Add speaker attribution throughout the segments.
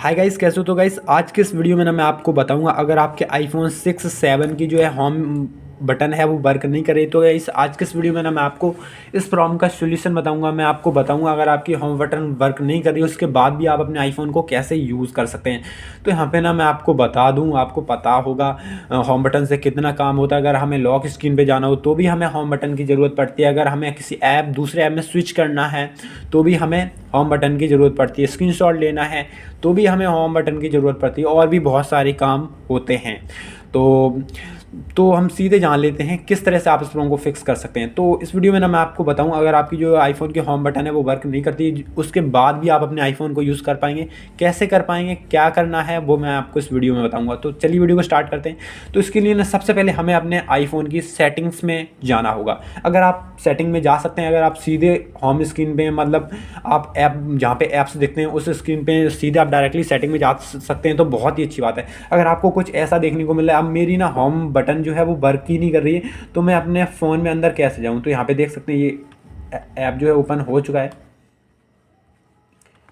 Speaker 1: Hi guys, कैसे हो? तो गाइस आज के इस वीडियो में ना मैं आपको बताऊंगा, अगर आपके आईफोन 6 7 की जो है होम बटन है वो वर्क नहीं करे तो गाइस आज के इस वीडियो में ना मैं आपको इस प्रॉब्लम का सॉल्यूशन बताऊंगा। मैं आपको बताऊंगा अगर आपकी होम बटन वर्क नहीं कर रही उसके बाद भी आप अपने आईफोन को कैसे यूज़ कर सकते हैं। तो यहाँ पे ना मैं आपको बता दूँ, आपको पता होगा होम बटन से कितना काम होता है। अगर हमें लॉक स्क्रीन पे जाना हो तो भी हमें होम बटन की ज़रूरत पड़ती है। अगर हमें किसी ऐप दूसरे ऐप में स्विच करना है तो भी हमें होम बटन की ज़रूरत पड़ती है। स्क्रीनशॉट लेना है तो भी हमें होम बटन की ज़रूरत पड़ती है, और भी बहुत सारे काम होते हैं। तो हम सीधे जान लेते हैं किस तरह से आप इस प्रॉब्लम को फिक्स कर सकते हैं। तो इस वीडियो में ना मैं आपको बताऊं, अगर आपकी जो आईफोन की होम बटन है वो वर्क नहीं करती उसके बाद भी आप अपने आईफोन को यूज़ कर पाएंगे। कैसे कर पाएंगे, क्या करना है, वो मैं आपको इस वीडियो में बताऊंगा। तो चलिए वीडियो को स्टार्ट करते हैं। तो इसके लिए ना सबसे पहले हमें अपने आईफोन की सेटिंग्स में जाना होगा। अगर आप सेटिंग में जा सकते हैं, अगर आप सीधे होम स्क्रीन पे मतलब आप ऐप जहाँ पे ऐप्स देखते हैं उस स्क्रीन पे सीधे आप डायरेक्टली सेटिंग में जा सकते हैं तो बहुत ही अच्छी बात है। अगर आपको कुछ ऐसा देखने को मिल रहा है अब मेरी ना होम बटन जो है वो वर्क ही नहीं कर रही है तो मैं अपने फ़ोन में अंदर कैसे जाऊँ, तो यहाँ पे देख सकते हैं ये ऐप जो है ओपन हो चुका है।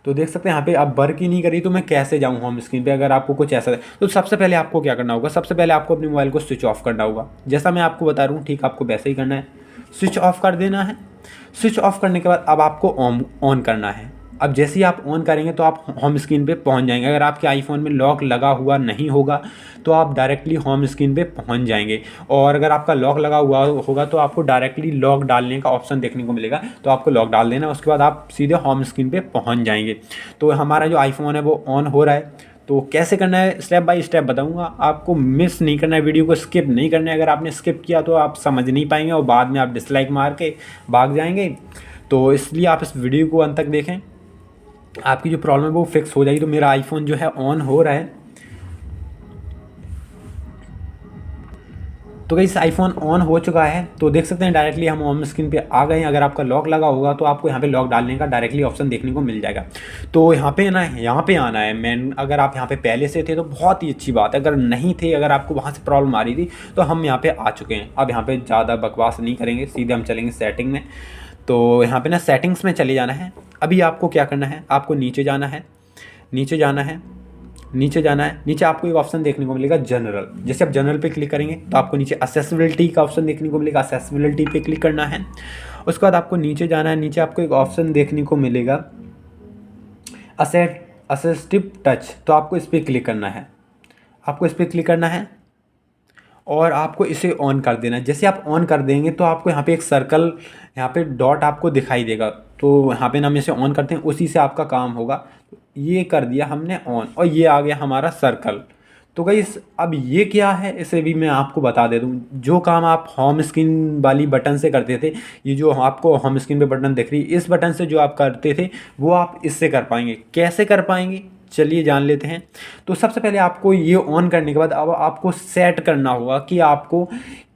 Speaker 1: तो देख सकते हैं यहाँ पे अब वर्क ही नहीं करी तो मैं कैसे जाऊँ होम स्क्रीन पे। अगर आपको कुछ ऐसा है तो सबसे पहले आपको क्या करना होगा, सबसे पहले आपको अपने मोबाइल को स्विच ऑफ करना होगा। जैसा मैं आपको बता रहा हूँ ठीक आपको वैसे ही करना है, स्विच ऑफ कर देना है। स्विच ऑफ करने के बाद अब आपको ऑन करना है। अब जैसे ही आप ऑन करेंगे तो आप होम स्क्रीन पे पहुंच जाएंगे। अगर आपके आईफोन में लॉक लगा हुआ नहीं होगा तो आप डायरेक्टली होम स्क्रीन पे पहुंच जाएंगे, और अगर आपका लॉक लगा हुआ होगा तो आपको डायरेक्टली लॉक डालने का ऑप्शन देखने को मिलेगा। तो आपको लॉक डाल देना, उसके बाद आप सीधे होम स्क्रीन पे पहुंच जाएंगे। तो हमारा जो आईफोन है वो ऑन हो रहा है। तो कैसे करना है स्टेप बाय स्टेप बताऊंगा, आपको मिस नहीं करना है, वीडियो को स्किप नहीं करना है। अगर आपने स्किप किया तो आप समझ नहीं पाएंगे और बाद में आप डिसलाइक मार के भाग जाएंगे। तो इसलिए आप इस वीडियो को अंत तक देखें, आपकी जो प्रॉब्लम है वो फिक्स हो जाएगी। तो मेरा आईफोन जो है ऑन हो रहा है। तो गाइस आईफोन ऑन हो चुका है, तो देख सकते हैं डायरेक्टली हम होम स्क्रीन पे आ गए हैं। अगर आपका लॉक लगा होगा तो आपको यहाँ पे लॉक डालने का डायरेक्टली ऑप्शन देखने को मिल जाएगा। तो यहाँ पे ना यहाँ पे आना है मैन। अगर आप यहाँ पे पहले से थे तो बहुत ही अच्छी बात है, अगर नहीं थे, अगर आपको वहाँ से प्रॉब्लम आ रही थी तो हम यहाँ पे आ चुके हैं। अब यहाँ पे ज़्यादा बकवास नहीं करेंगे, सीधे हम चलेंगे सेटिंग में। तो यहाँ पे ना सेटिंग्स में चले जाना है। अभी आपको क्या करना है, आपको नीचे जाना है, नीचे जाना है, नीचे जाना है। नीचे आपको एक ऑप्शन देखने को मिलेगा जनरल। जैसे आप जनरल पे क्लिक करेंगे तो आपको नीचे असेसिबिलिटी का ऑप्शन देखने को मिलेगा, असेसिबिलिटी पे क्लिक करना है। उसके बाद आपको नीचे जाना है, नीचे आपको एक ऑप्शन देखने को मिलेगा असिस्टिव टच। तो आपको इस पर क्लिक करना है, आपको इस पर क्लिक करना है और आपको इसे ऑन कर देना है। जैसे आप ऑन कर देंगे तो आपको यहाँ पे एक सर्कल, यहाँ पे डॉट आपको दिखाई देगा। तो यहाँ पे ना हम इसे ऑन करते हैं, उसी से आपका काम होगा। ये कर दिया हमने ऑन और ये आ गया हमारा सर्कल। तो गाइस अब ये क्या है इसे भी मैं आपको बता दे दूँ। जो काम आप होम स्क्रीन वाली बटन से करते थे, ये जो आपको होम स्क्रीन पे बटन दिख रही है इस बटन से जो आप करते थे वो आप इससे कर पाएंगे। कैसे कर पाएंगे चलिए जान लेते हैं। तो सबसे पहले आपको ये ऑन करने के बाद अब आपको सेट करना होगा कि आपको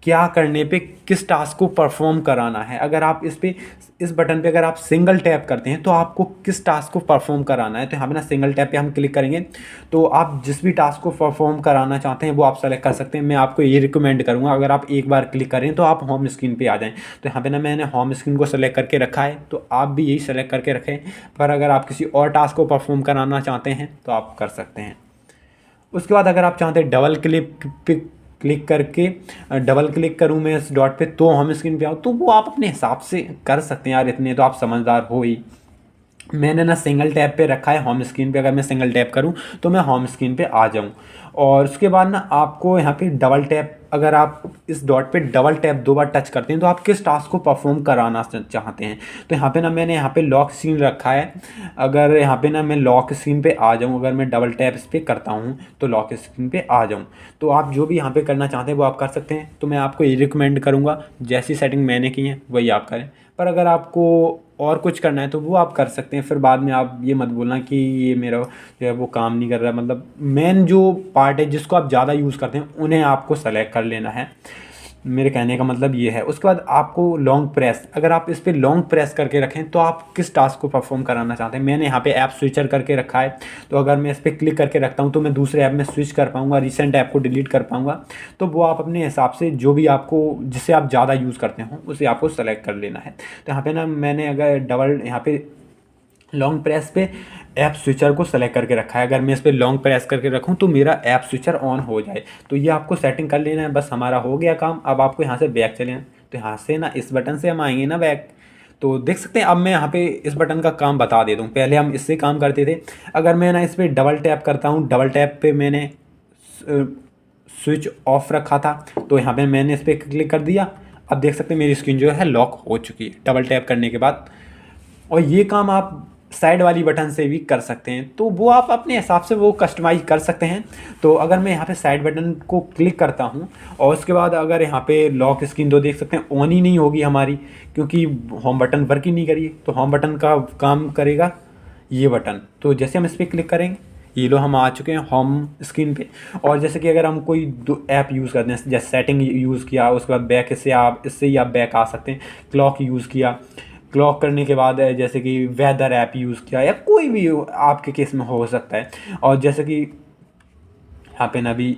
Speaker 1: क्या करने पे किस टास्क को परफॉर्म कराना है। अगर आप इस बटन पे अगर आप सिंगल टैप करते हैं तो आपको किस टास्क को परफॉर्म कराना है। तो यहाँ पे ना सिंगल टैप पे हम क्लिक करेंगे तो आप जिस भी टास्क को परफॉर्म कराना चाहते हैं वो आप सेलेक्ट कर सकते हैं। मैं आपको ये रिकमेंड करूँगा अगर आप एक बार क्लिक करें तो आप होम स्क्रीन पे आ जाएँ। तो यहाँ पे ना मैंने होम स्क्रीन को सेलेक्ट करके रखा है, तो आप भी यही सेलेक्ट करके रखें। पर अगर आप किसी और टास्क को परफॉर्म कराना चाहते हैं तो आप कर सकते हैं। उसके बाद अगर आप चाहते हैं डबल क्लिक पे क्लिक करके डबल क्लिक करूं मैं इस डॉट पे तो होम स्क्रीन पे आऊँ, तो वो आप अपने हिसाब से कर सकते हैं यार, इतने तो आप समझदार हो ही। मैंने ना सिंगल टैप पे रखा है होम स्क्रीन पे। अगर मैं सिंगल टैप करूं तो मैं होम स्क्रीन पे आ जाऊं। और उसके बाद ना आपको यहाँ पे डबल टैप, अगर आप इस डॉट पे डबल टैप 2 बार टच करते हैं तो आप किस टास्क को परफॉर्म कराना चाहते हैं। तो यहाँ पे ना मैंने यहाँ पे लॉक स्क्रीन रखा है। अगर यहाँ पे ना मैं लॉक स्क्रीन पे आ जाऊँ, अगर मैं डबल टैप इस पर करता हूँ तो लॉक स्क्रीन पे आ जाऊँ। तो आप जो भी यहाँ पे करना चाहते हैं वो आप कर सकते हैं। तो मैं आपको ये रिकमेंड करूँगा जैसी सेटिंग मैंने की है वही आप करें। पर अगर आपको और कुछ करना है तो वो आप कर सकते हैं। फिर बाद में आप ये मत बोलना कि ये मेरा जो है वो काम नहीं कर रहा है। मतलब मेन जो पार्ट है जिसको आप ज़्यादा यूज़ करते हैं उन्हें आपको सेलेक्ट कर लेना है। मेरे कहने का मतलब ये है। उसके बाद आपको लॉन्ग प्रेस, अगर आप इस पर लॉन्ग प्रेस करके रखें तो आप किस टास्क को परफॉर्म कराना चाहते हैं। मैंने यहाँ पे ऐप स्विचर करके रखा है, तो अगर मैं इस पर क्लिक करके रखता हूँ तो मैं दूसरे ऐप में स्विच कर पाऊँगा, रिसेंट ऐप को डिलीट कर पाऊँगा। तो वो आप अपने हिसाब से जो भी आपको जिसे आप ज़्यादा यूज़ करते हो उसे आपको सेलेक्ट कर लेना है। तो यहाँ पे ना मैंने अगर डबल यहाँ पे लॉन्ग प्रेस पे ऐप स्विचर को सेलेक्ट करके रखा है। अगर मैं इस पर लॉन्ग प्रेस करके रखूँ तो मेरा ऐप स्विचर ऑन हो जाए। तो ये आपको सेटिंग कर लेना है, बस हमारा हो गया काम। अब आपको यहाँ से बैक चले, तो यहाँ से ना इस बटन से हम आएंगे ना बैक, तो देख सकते हैं अब मैं यहाँ पे इस बटन का काम बता देता हूँ। पहले हम इससे काम करते थे। अगर मैं ना इस पर डबल टैप करता हूँ, डबल टैप पे मैंने स्विच ऑफ रखा था, तो यहाँ पे मैंने इस पर क्लिक कर दिया। अब देख सकते हैं मेरी स्क्रीन जो है लॉक हो चुकी है डबल टैप करने के बाद। और ये काम आप साइड वाली बटन से भी कर सकते हैं, तो वो आप अपने हिसाब से वो कस्टमाइज कर सकते हैं। तो अगर मैं यहाँ पे साइड बटन को क्लिक करता हूँ और उसके बाद अगर यहाँ पे लॉक स्क्रीन, तो देख सकते हैं ऑन ही नहीं होगी हमारी, क्योंकि होम बटन वर्क ही नहीं करिए। तो होम बटन का काम करेगा ये बटन। तो जैसे हम इस पर क्लिक करेंगे, ये लो हम आ चुके हैं होम स्क्रीन पे। और जैसे कि अगर हम कोई दो ऐप यूज़ करते हैं, जैसे सेटिंग यूज़ किया, उसके बाद बैक से आप इससे ही आप बैक आ सकते हैं। क्लॉक यूज़ किया, क्लॉक करने के बाद जैसे कि वेदर ऐप यूज़ किया, या कोई भी आपके केस में हो सकता है। और जैसे कि यहाँ पे ना भी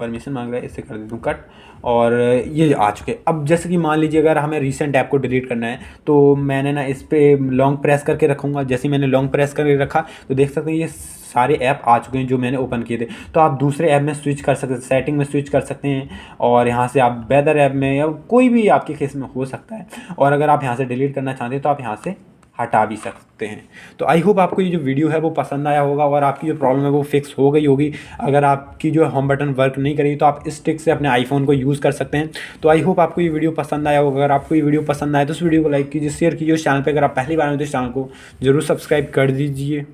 Speaker 1: परमिशन मांग रहा है, इससे कर देता हूँ कट। और ये आ चुके। अब जैसे कि मान लीजिए अगर हमें रीसेंट ऐप को डिलीट करना है, तो मैंने ना इस पर लॉन्ग प्रेस करके रखूँगा। जैसे मैंने लॉन्ग प्रेस करके रखा, तो देख सकते हैं ये सारे ऐप आ चुके हैं जो मैंने ओपन किए थे। तो आप दूसरे ऐप में स्विच कर सकते हैं, सेटिंग में स्विच कर सकते हैं, और यहाँ से आप वेदर ऐप में, या कोई भी आपके केस में हो सकता है। और अगर आप यहाँ से डिलीट करना चाहते हैं तो आप यहाँ से हटा भी सकते हैं। तो आई होप आपको ये जो वीडियो है वो पसंद आया होगा और आपकी जो प्रॉब्लम है वो फिक्स हो गई होगी। अगर आपकी जो होम बटन वर्क नहीं करेगी तो आप इस ट्रिक से अपने आईफोन को यूज़ कर सकते हैं। तो आई होप आपको ये वीडियो पसंद आया होगा। अगर आपको ये वीडियो पसंद आए तो इस वीडियो को लाइक कीजिए, शेयर कीजिए। उस चैनल पर अगर आप पहली बार हैं तो इस चैनल को जरूर सब्सक्राइब कर दीजिए।